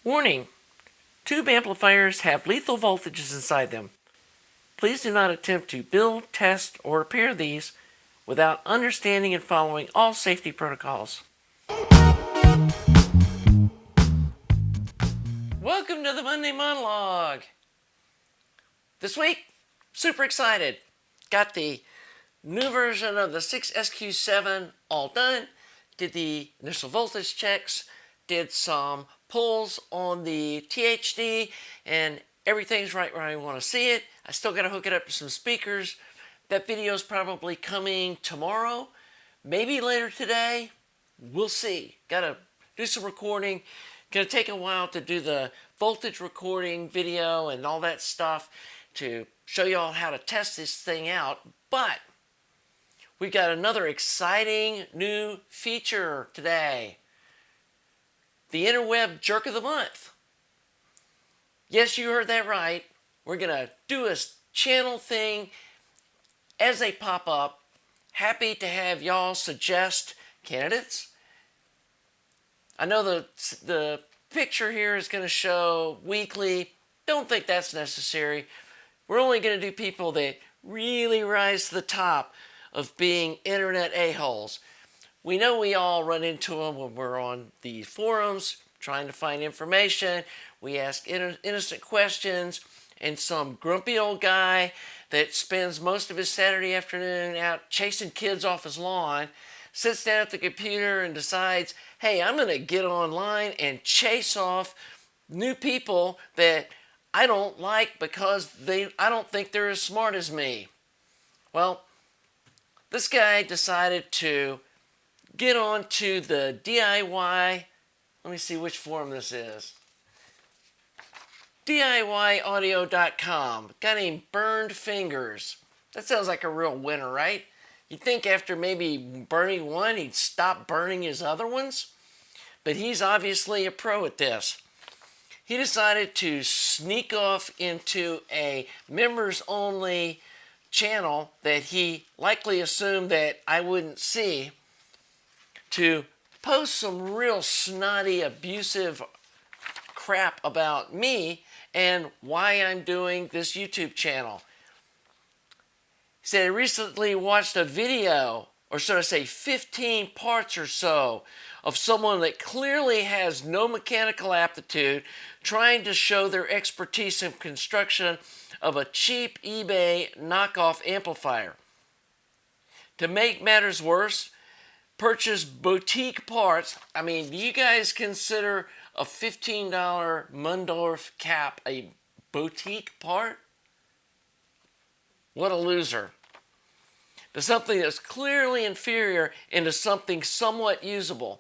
Warning: tube amplifiers have lethal voltages inside them. Please do not attempt to build, test, or repair these without understanding and following all safety protocols. Welcome to the Monday Monologue. This week, super excited. Got the new version of the 6SQ7 all done. Did the initial voltage checks. Did some pulls on the THD, and everything's right where I want to see it. I still got to hook it up to some speakers. That video is probably coming tomorrow, maybe later today. We'll see. Got to do some recording. Gonna take a while to do the voltage recording video and all that stuff to show you all how to test this thing out. But we got another exciting new feature today. The Interweb Jerk of the Month. Yes, you heard that right. We're going to do a channel thing as they pop up. Happy to have y'all suggest candidates. I know the picture here is going to show weekly. Don't think that's necessary. We're only going to do people that really rise to the top of being internet a-holes. We know we all run into them when we're on the forums trying to find information. We ask innocent questions, and some grumpy old guy that spends most of his Saturday afternoon out chasing kids off his lawn sits down at the computer and decides, hey, I'm going to get online and chase off new people that I don't like because I don't think they're as smart as me. Well, this guy decided to get on to the DIY, let me see which forum this is. DIYaudio.com, a guy named Burned Fingers. That sounds like a real winner, right? You'd think after maybe burning one, he'd stop burning his other ones. But he's obviously a pro at this. He decided to sneak off into a members-only channel that he likely assumed that I wouldn't see, to post some real snotty, abusive crap about me and why I'm doing this YouTube channel. He said he recently watched a video, or should I say 15 parts or so, of someone that clearly has no mechanical aptitude trying to show their expertise in construction of a cheap eBay knockoff amplifier. To make matters worse, purchase boutique parts. I mean, do you guys consider a $15 Mundorf cap a boutique part? What a loser. To something that's clearly inferior into something somewhat usable.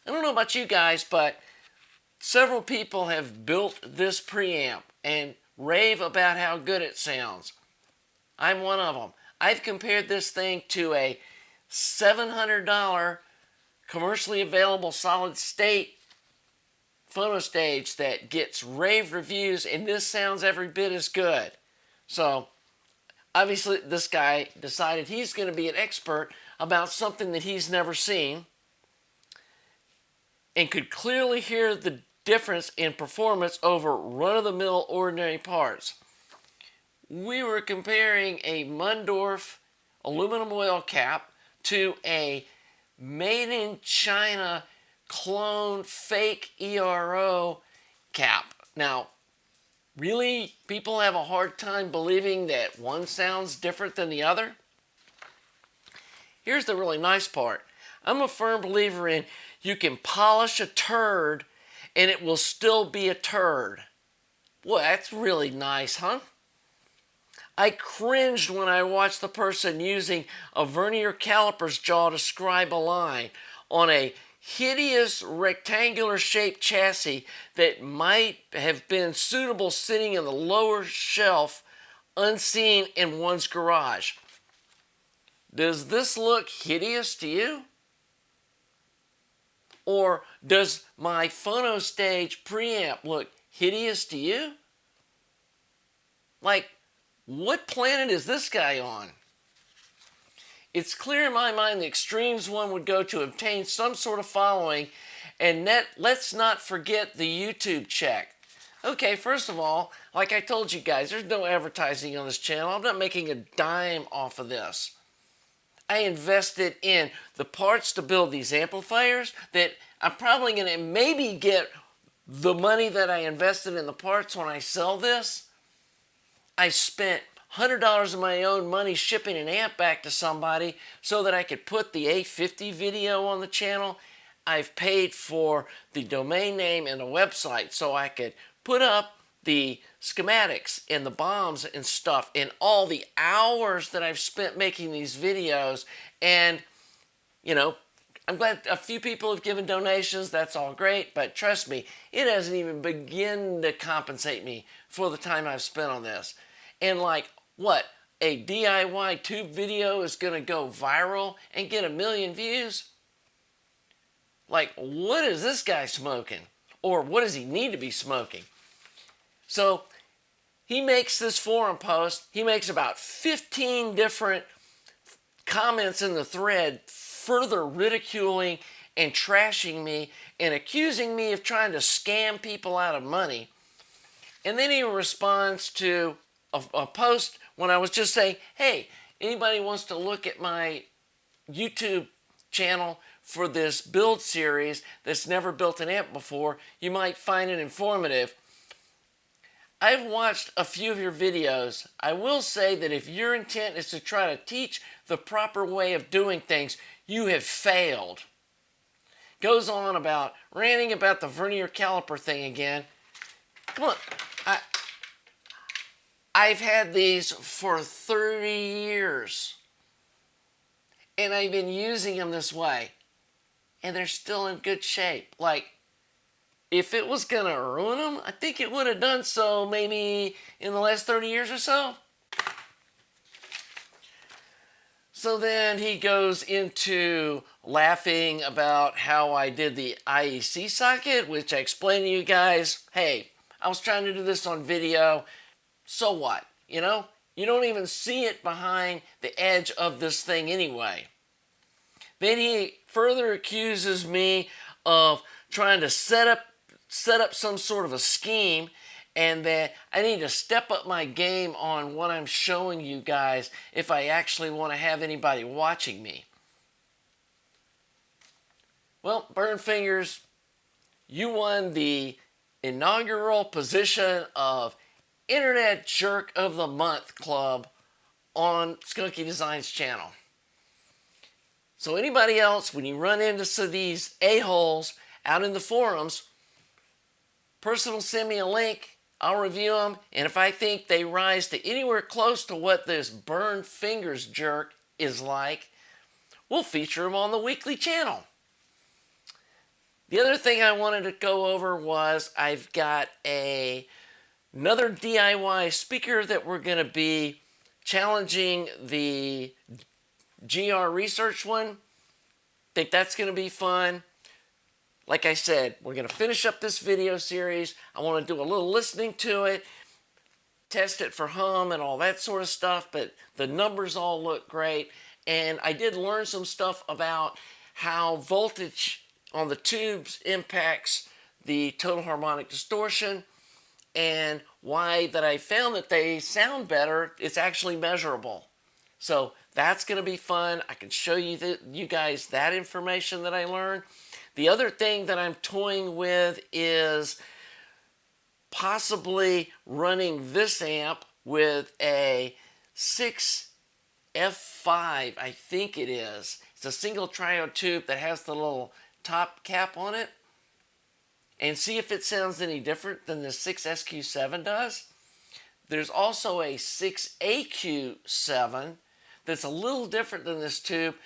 I don't know about you guys, but several people have built this preamp and rave about how good it sounds. I'm one of them. I've compared this thing to a $700 commercially available solid state phono stage that gets rave reviews, and this sounds every bit as good. So obviously this guy decided he's going to be an expert about something that he's never seen and could clearly hear the difference in performance over run-of-the-mill ordinary parts. We were comparing a Mundorf aluminum oil cap to a made in China clone fake ERO cap. Now, really, people have a hard time believing that one sounds different than the other? Here's the really nice part. I'm a firm believer in you can polish a turd and it will still be a turd. Boy, that's really nice, huh? I cringed when I watched the person using a vernier caliper's jaw to scribe a line on a hideous rectangular shaped chassis that might have been suitable sitting in the lower shelf unseen in one's garage. Does this look hideous to you? Or does my phono stage preamp look hideous to you? Like, what planet is this guy on? It's clear in my mind the extremes one would go to obtain some sort of following And let's not forget the YouTube check. Okay, first of all, like I told you guys, there's no advertising on this channel. I'm not making a dime off of this. I invested in the parts to build these amplifiers that I'm probably going to maybe get the money that I invested in the parts when I sell this. I spent $100 of my own money shipping an amp back to somebody so that I could put the A50 video on the channel. I've paid for the domain name and the website so I could put up the schematics and the bombs and stuff and all the hours that I've spent making these videos. And, you know, I'm glad a few people have given donations. That's all great. But trust me, it hasn't even begun to compensate me for the time I've spent on this. And like, what? A DIY tube video is going to go viral and get 1 million views? Like, what is this guy smoking? Or what does he need to be smoking? So he makes this forum post. He makes about 15 different comments in the thread further ridiculing and trashing me and accusing me of trying to scam people out of money. And then he responds to a post when I was just saying, hey, anybody wants to look at my YouTube channel for this build series that's never built an amp before, you might find it informative. I've watched a few of your videos. I will say that if your intent is to try to teach the proper way of doing things, you have failed. Goes on about ranting about the vernier caliper thing again. Come on. I've had these for 30 years. And I've been using them this way. And they're still in good shape. Like, if it was going to ruin them, I think it would have done so maybe in the last 30 years or so. So then he goes into laughing about how I did the IEC socket, which I explained to you guys. Hey, I was trying to do this on video. So what? You know? You don't even see it behind the edge of this thing anyway. Then he further accuses me of trying to set up some sort of a scheme, and that I need to step up my game on what I'm showing you guys if I actually want to have anybody watching me. Well, Burn Fingers, you won the inaugural position of Internet Jerk of the Month Club on Skunkie Designs channel. So anybody else, when you run into these a-holes out in the forums, personal send me a link, I'll review them, and if I think they rise to anywhere close to what this Burn Fingers jerk is like, we'll feature them on the weekly channel. The other thing I wanted to go over was I've got another DIY speaker that we're going to be challenging the GR Research one. Think that's going to be fun. Like I said, we're going to finish up this video series. I want to do a little listening to it, test it for hum and all that sort of stuff, but the numbers all look great. And I did learn some stuff about how voltage on the tubes impacts the total harmonic distortion, and why that I found that they sound better. It's actually measurable. So that's going to be fun. I can show you guys that information that I learned. The other thing that I'm toying with is possibly running this amp with a 6F5, I think it is. It's a single triode tube that has the little top cap on it, and see if it sounds any different than the 6SQ7 does. There's also a 6AQ7 that's a little different than this tube.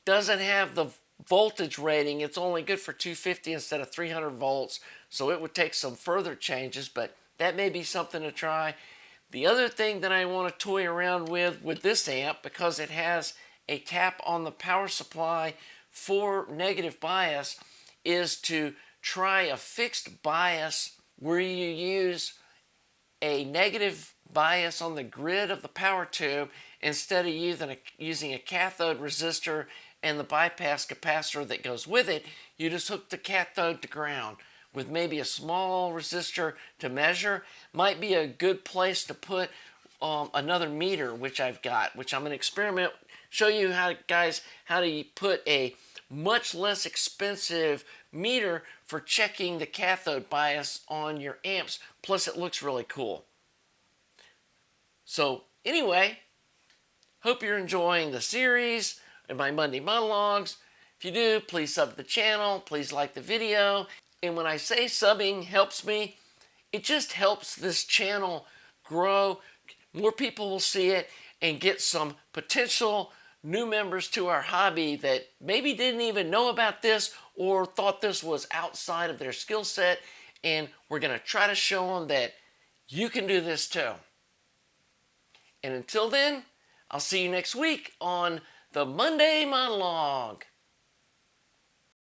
Doesn't have the voltage rating. It's only good for 250 instead of 300 volts, so it would take some further changes, but that may be something to try. The other thing that I want to toy around with this amp, because it has a tap on the power supply for negative bias, is to try a fixed bias where you use a negative bias on the grid of the power tube instead of using a cathode resistor and the bypass capacitor that goes with it. You just hook the cathode to ground with maybe a small resistor to measure. Might be a good place to put another meter, which I've got, which I'm going to experiment, show you how, guys, how to put a much less expensive meter for checking the cathode bias on your amps. Plus it looks really cool. So anyway, hope you're enjoying the series and my Monday monologues. If you do, please sub to the channel, please like the video. And when I say subbing helps me, it just helps this channel grow. More people will see it and get some potential new members to our hobby that maybe didn't even know about this or thought this was outside of their skill set. And we're going to try to show them that you can do this too. And until then, I'll see you next week on the Monday Monologue.